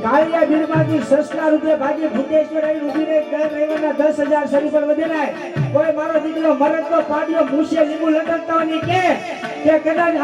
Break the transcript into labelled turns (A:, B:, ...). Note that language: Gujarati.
A: કાળિયા બીરમાંથી સસલા રૂપિયા ભાગે ભૂતેશ્વર આવી ઉભી રહી દર રવિવારના 10,000 શરીફ પર વધેલાય. કોઈ મારો દીકરો મરદ તો પાડ્યો મૂછે લીંબુ લટકતા હોય કે કદાચ